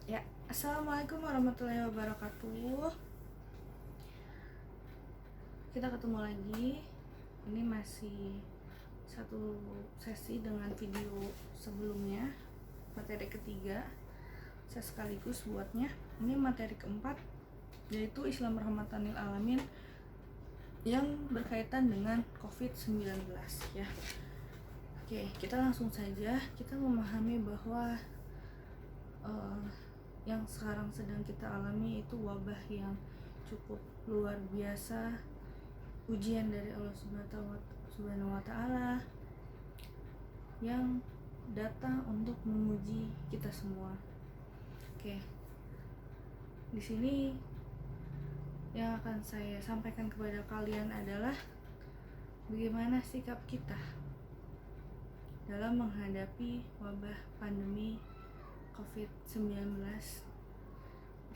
Ya, assalamualaikum warahmatullahi wabarakatuh. Kita ketemu lagi. Ini masih satu sesi dengan video sebelumnya, materi ketiga. Saya sekaligus buatnya. Ini materi keempat, yaitu Islam rahmatan lil alamin yang berkaitan dengan COVID-19 ya. Oke, kita langsung saja. Kita memahami bahwa yang sekarang sedang kita alami itu wabah yang cukup luar biasa, ujian dari Allah Subhanahu wa taala yang datang untuk menguji kita semua. Oke. Di sini yang akan saya sampaikan kepada kalian adalah bagaimana sikap kita dalam menghadapi wabah pandemi COVID-19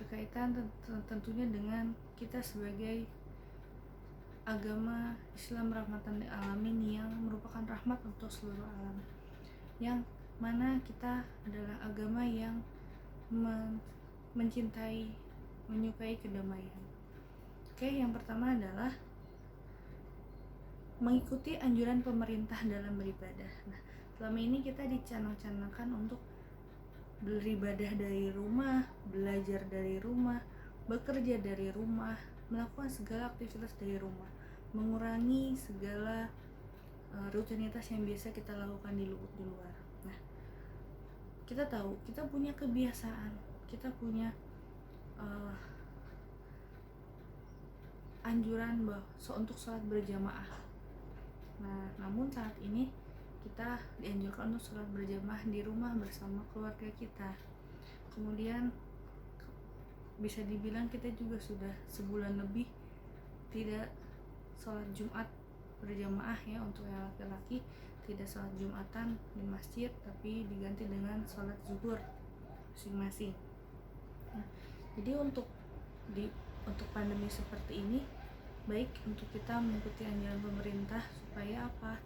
berkaitan tentunya dengan kita sebagai agama Islam rahmatan lil alamin yang merupakan rahmat untuk seluruh alam, yang mana kita adalah agama yang mencintai, menyukai kedamaian. Oke, yang pertama adalah mengikuti anjuran pemerintah dalam beribadah. Nah, selama ini kita dicanang-canangkan untuk beribadah dari rumah, belajar dari rumah, bekerja dari rumah, melakukan segala aktivitas dari rumah, mengurangi segala rutinitas yang biasa kita lakukan di luar. Nah, kita tahu, kita punya kebiasaan, kita punya anjuran untuk sholat berjamaah. Nah, namun saat ini kita dianjurkan untuk sholat berjamaah di rumah bersama keluarga kita. Kemudian bisa dibilang kita juga sudah sebulan lebih tidak sholat Jumat berjamaah ya, untuk yang laki-laki tidak sholat Jumatan di masjid, tapi diganti dengan sholat zuhur masing-masing. Nah, jadi untuk pandemi seperti ini, baik untuk kita mengikuti anjuran pemerintah supaya apa?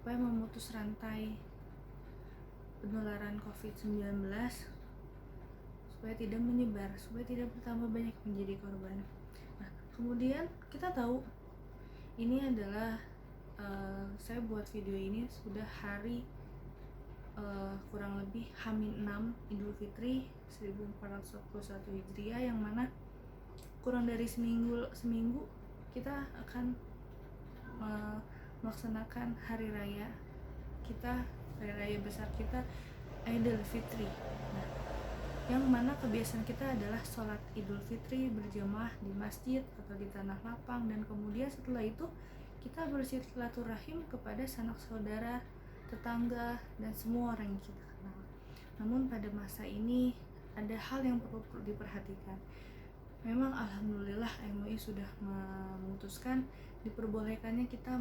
Supaya memutus rantai penularan COVID-19, supaya tidak menyebar, supaya tidak bertambah banyak menjadi korban. Nah, kemudian kita tahu ini adalah saya buat video ini sudah hari kurang lebih H-6 Idul Fitri 1441 Hijriah, yang mana kurang dari seminggu kita akan melaksanakan hari raya besar kita, Idul Fitri. Nah, yang mana kebiasaan kita adalah sholat Idul Fitri berjamaah di masjid atau di tanah lapang, dan kemudian setelah itu kita bersilaturahim kepada sanak saudara, tetangga, dan semua orang yang kita kenal. Namun pada masa ini ada hal yang perlu diperhatikan. Memang alhamdulillah MUI sudah memutuskan diperbolehkannya kita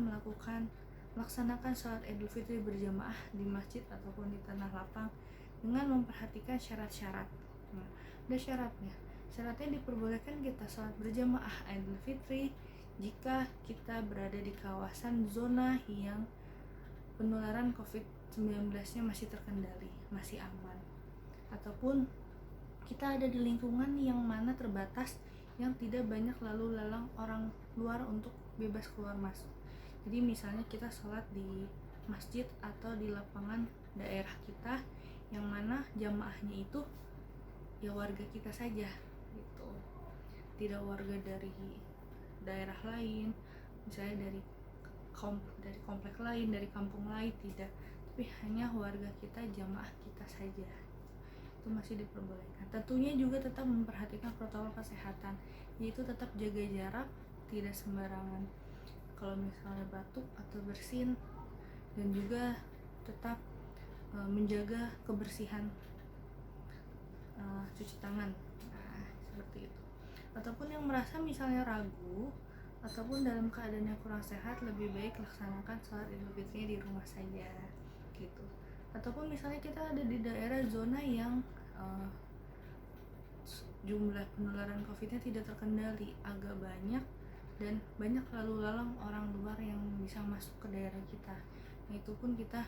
melaksanakan sholat Idul Fitri berjamaah di masjid ataupun di tanah lapang dengan memperhatikan syarat-syarat. Nah, ada syaratnya. Syaratnya diperbolehkan kita sholat berjamaah Idul Fitri jika kita berada di kawasan zona yang penularan COVID-19-nya masih terkendali, masih aman, ataupun kita ada di lingkungan yang mana terbatas, yang tidak banyak lalu lalang orang luar untuk bebas keluar masuk. Jadi misalnya kita sholat di masjid atau di lapangan daerah kita, yang mana jamaahnya itu ya warga kita saja gitu, tidak warga dari daerah lain, misalnya dari komplek lain, dari kampung lain, tidak, tapi hanya warga kita, jamaah kita saja, itu masih diperbolehkan. Tentunya juga tetap memperhatikan protokol kesehatan, yaitu tetap jaga jarak, tidak sembarangan kalau misalnya batuk atau bersin, dan juga tetap menjaga kebersihan cuci tangan. Nah, seperti itu. Ataupun yang merasa misalnya ragu ataupun dalam keadaan yang kurang sehat, lebih baik laksanakan sholat Idul Fitri di rumah saja gitu. Ataupun misalnya kita ada di daerah zona yang jumlah penularan COVID-nya tidak terkendali, agak banyak, dan banyak lalu lalang orang luar yang bisa masuk ke daerah kita. Nah, itu pun kita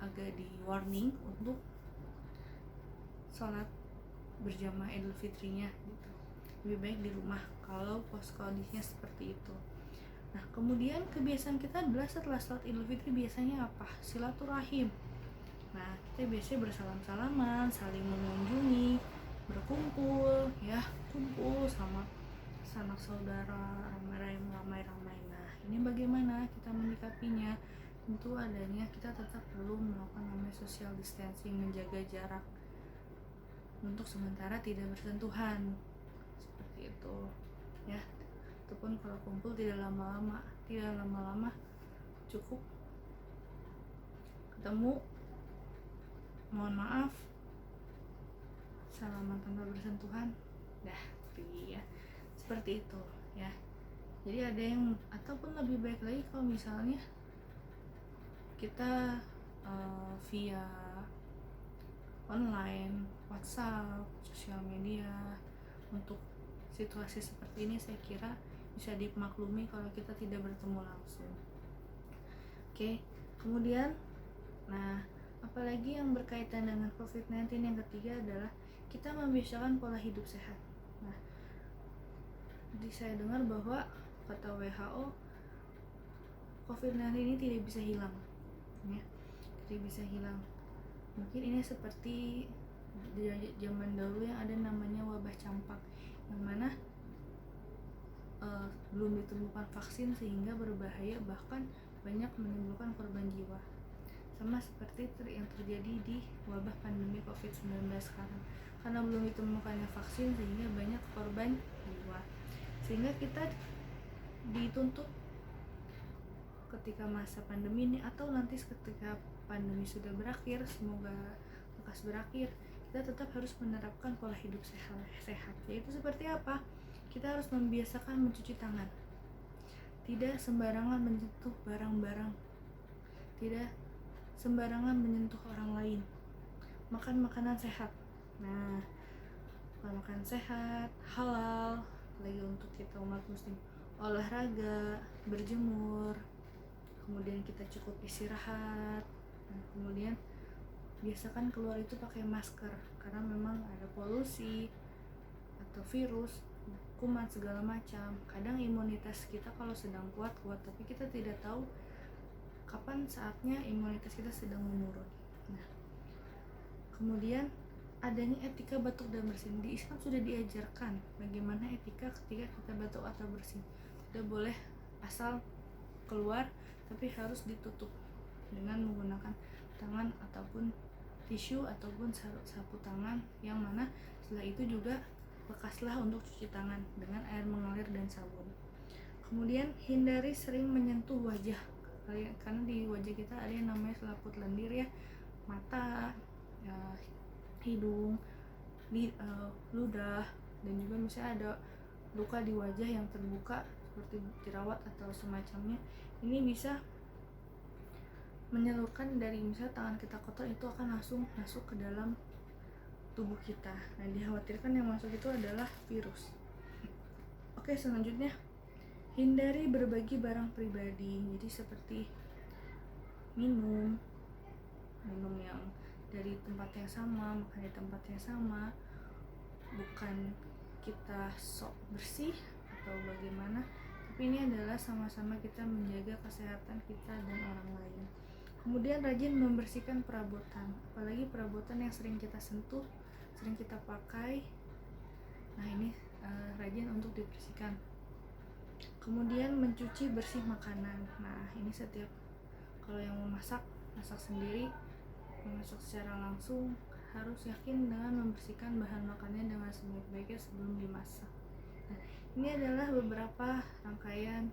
agak di warning untuk sholat berjamaah Idul Fitrinya gitu. Lebih baik di rumah kalau kondisinya seperti itu. Nah, kemudian kebiasaan kita adalah setelah salat Idul Fitri biasanya apa? Silaturahim. Nah, kita biasanya bersalam-salaman, saling mengunjungi, berkumpul, ya, kumpul sama sanak saudara, ramai-ramai. Nah, ini bagaimana kita menyikapinya? Tentu adanya kita tetap perlu melakukan namanya social distancing, menjaga jarak untuk sementara tidak bersentuhan, seperti itu, ya. Ataupun kalau kumpul tidak lama-lama, cukup ketemu, mohon maaf, salaman tanpa bersentuhan, dah pergi, ya, seperti itu, ya. Jadi ada yang, ataupun lebih baik lagi kalau misalnya kita via online, WhatsApp, sosial media. Untuk situasi seperti ini saya kira bisa dimaklumi kalau kita tidak bertemu langsung. Oke, kemudian apalagi yang berkaitan dengan COVID-19 yang ketiga adalah kita membiasakan pola hidup sehat. Nah, jadi saya dengar bahwa kata WHO COVID-19 ini tidak bisa hilang, ya, tidak bisa hilang. Mungkin ini seperti di zaman dahulu yang ada namanya wabah campak, yang mana belum ditemukan vaksin sehingga berbahaya, bahkan banyak menimbulkan korban jiwa. Sama seperti yang terjadi di wabah pandemi COVID-19 sekarang, karena belum ditemukannya vaksin sehingga banyak korban jiwa. Sehingga kita dituntut ketika masa pandemi ini atau nanti ketika pandemi sudah berakhir, semoga lekas berakhir, kita tetap harus menerapkan pola hidup sehat. Yaitu seperti apa? Kita harus membiasakan mencuci tangan, tidak sembarangan menyentuh barang-barang, tidak sembarangan menyentuh orang lain, makan makanan sehat. Nah, makan sehat, halal, lagi untuk kita umat muslim, olahraga, berjemur, kemudian kita cukup istirahat. Nah, kemudian biasakan keluar itu pakai masker, karena memang ada polusi atau virus, kuman segala macam. Kadang imunitas kita kalau sedang kuat, tapi kita tidak tahu kapan saatnya imunitas kita sedang menurun. Nah, kemudian adanya etika batuk dan bersin. Di Islam sudah diajarkan bagaimana etika ketika kita batuk atau bersin. Tidak boleh asal keluar, tapi harus ditutup dengan menggunakan tangan ataupun tisu ataupun sapu tangan, yang mana setelah itu juga lekaslah untuk cuci tangan dengan air mengalir dan sabun. Kemudian hindari sering menyentuh wajah, karena di wajah kita ada yang namanya selaput lendir, ya, mata, hidung, ludah, dan juga misalnya ada luka di wajah yang terbuka seperti jerawat atau semacamnya. Ini bisa menyalurkan dari misalnya tangan kita kotor, itu akan langsung masuk ke dalam tubuh kita. Nah, dikhawatirkan yang masuk itu adalah virus. Oke, selanjutnya hindari berbagi barang pribadi. Jadi seperti minum yang dari tempat yang sama, makan di tempat yang sama, bukan kita sok bersih atau bagaimana, tapi ini adalah sama-sama kita menjaga kesehatan kita dan orang lain. Kemudian rajin membersihkan perabotan, apalagi perabotan yang sering kita sentuh, sering kita pakai. Nah, ini rajin untuk dibersihkan. Kemudian mencuci bersih makanan. Nah, ini setiap kalau yang masak sendiri, memasak secara langsung, harus yakin dengan membersihkan bahan makannya dengan sebaik-baiknya sebelum dimasak. Nah, ini adalah beberapa rangkaian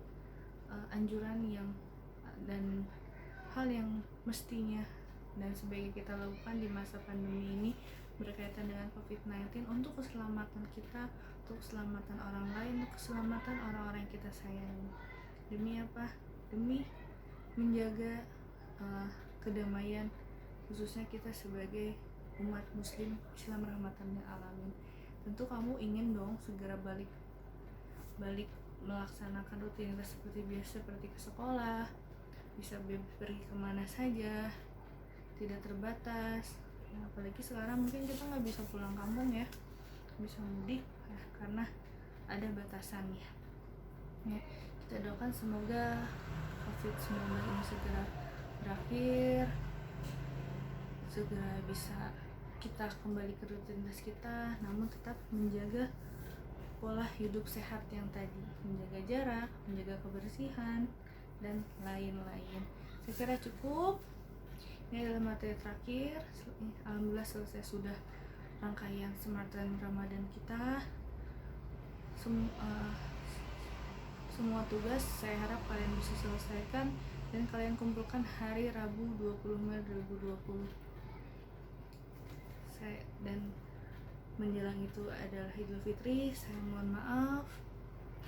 anjuran dan hal yang mestinya dan sebaiknya kita lakukan di masa pandemi ini berkaitan dengan COVID-19 untuk keselamatan kita, untuk keselamatan orang lain, untuk keselamatan orang-orang yang kita sayangi. Demi apa? Demi menjaga kedamaian, khususnya kita sebagai umat muslim Islam rahmatan lil alamin. Tentu kamu ingin dong segera balik melaksanakan rutinitas seperti biasa, seperti ke sekolah, bisa pergi kemana saja, tidak terbatas. Nah, apalagi sekarang mungkin kita nggak bisa pulang kampung, ya. bisa mudik karena ada batasannya ya. Kita doakan semoga COVID-19 ini segera berakhir, segera bisa kita kembali ke rutinitas kita, namun tetap menjaga pola hidup sehat yang tadi, menjaga jarak, menjaga kebersihan, dan lain-lain. Saya kira cukup. Ini adalah materi terakhir. Alhamdulillah selesai sudah rangkaian Smart Trend Ramadan kita. Semua tugas saya harap kalian bisa selesaikan dan kalian kumpulkan hari Rabu 20 Mei 2020. Dan menjelang itu adalah Idul Fitri. Saya mohon maaf,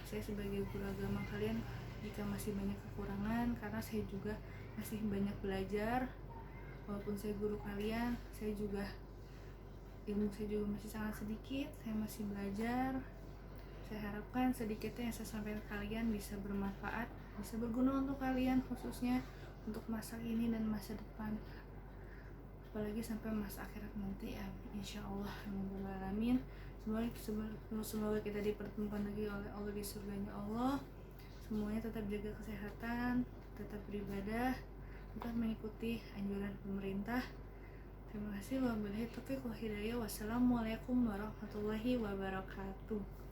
saya sebagai guru agama kalian jika masih banyak kekurangan, karena saya juga masih banyak belajar. Walaupun saya guru kalian, ilmu saya juga masih sangat sedikit, saya masih belajar. Saya harapkan sedikitnya yang saya sampaikan ke kalian bisa bermanfaat, bisa berguna untuk kalian, khususnya untuk masa ini dan masa depan, apalagi sampai masa akhirat nanti ya, insyaallah. Amin. Semoga kita dipertemukan lagi oleh Allah di surganya Allah. Semuanya tetap jaga kesehatan, tetap beribadah, tetap mengikuti anjuran pemerintah. Terima kasih. Wabillahi taufiq wal hidayah. Wassalamualaikum warahmatullahi wabarakatuh.